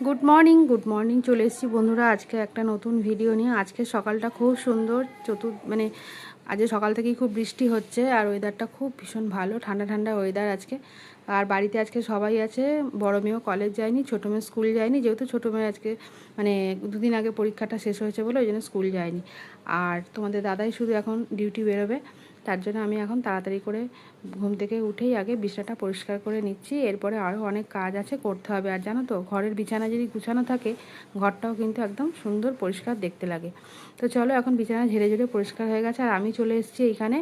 Good morning চলে এসেছি বন্ধুরা। আজকে একটা নতুন ভিডিও নিয়ে। আজকে সকালটা খুব সুন্দর, আজকে সকাল থেকেই খুব বৃষ্টি হচ্ছে আর ওয়েদারটা খুব ভীষণ ভালো, ঠান্ডা ঠান্ডা ওয়েদার আজকে। আর বাড়িতে আজকে সবাই আছে। বড় মেয়েও কলেজ যায়নি, ছোটো মেয়ে স্কুল যায়নি, যেহেতু ছোটো মেয়ে আজকে দুদিন আগে পরীক্ষাটা শেষ হয়েছে বলে ওই জন্য স্কুল যায়নি। আর তোমাদের দাদাই শুধু এখন ডিউটি বেরোবে, তার জন্য আমি এখন তাড়াতাড়ি করে ঘুম থেকে উঠেই আগে বিছানাটা পরিষ্কার করে নিচ্ছি। এরপরে আরও অনেক কাজ আছে, করতে হবে। আর জানো তো, ঘরের বিছানা যদি গুছানো থাকে ঘরটাও কিন্তু একদম সুন্দর পরিষ্কার দেখতে লাগে। তো চলো, এখন বিছানা ঝেড়ে ঝেড়ে পরিষ্কার হয়ে গেছে। আর আমি চলে এসেছি এইখানে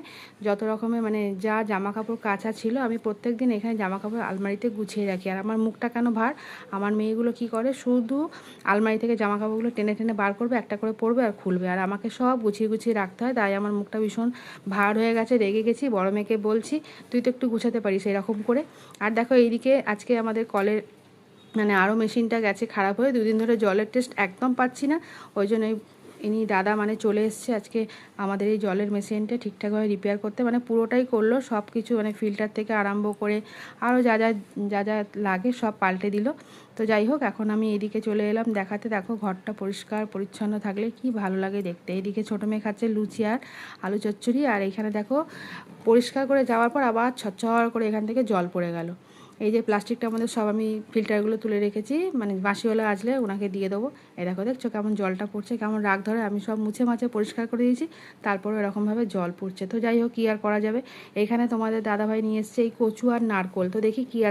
যত রকমের যা জামা কাপড় কাচা ছিল, আমি প্রত্যেক দিন এখানে জামা কাপড় আলমারিতে গুছিয়ে রাখি। আর আমার মুখটা কেন ভার, আমার মেয়েগুলো কি করে, শুধু আলমারি থেকে জামা কাপড়গুলো টেনে টেনে বার করবে, একটা করে পরবে আর খুলবে, আর আমাকে সব গুছিয়ে গুছিয়ে রাখতে হয়। তাই আমার মুখটা ভীষণ ভার হয়ে গেছে, রেগে গেছি। বড় মেয়েকে বলছি, তুই তো একটু গুছাতে পারিস এরকম করে। আর দেখো, এইদিকে আজকে আমাদের কলের আরও মেশিনটা গেছে খারাপ হয়ে, দুদিন ধরে জলের টেস্ট একদম পাচ্ছি না। ওই জন্য ইনি দাদা চলে এসছে আজকে আমাদের এই জলের মেশিনটা ঠিকঠাকভাবে রিপেয়ার করতে, পুরোটাই করলো, সব কিছু ফিল্টার থেকে আরম্ভ করে আরও যা যা যা যা লাগে সব পাল্টে দিল। তো যাই হোক, এখন আমি এদিকে চলে এলাম দেখাতে। দেখো, ঘরটা পরিষ্কার পরিচ্ছন্ন থাকলে কি ভালো লাগে দেখতে। এইদিকে ছোটো মেয়ে খাচ্ছে লুচি আর আলু চচ্চড়ি, আর এইখানে দেখো পরিষ্কার করে যাওয়ার পর আবার ছচ্ছর করে এখান থেকে জল পড়ে গেল। এই যে প্লাস্টিকটা আমাদের সব আমি ফিল্টারগুলো তুলে রেখেছি, বাসিওয়ালা আসলে ওনাকে দিয়ে দেবো। এই দেখো, দেখছো কেমন জলটা পড়ছে, কেমন রাগ ধরে। আমি সব মুছে মাছে পরিষ্কার করে দিয়েছি, তারপরে এরকমভাবে জল পড়ছে। তো যাই হোক, কী আর করা যাবে। এখানে তোমাদের দাদাভাই নিয়ে এসছে এই কচু আর নারকোল। তো দেখি কী আছে।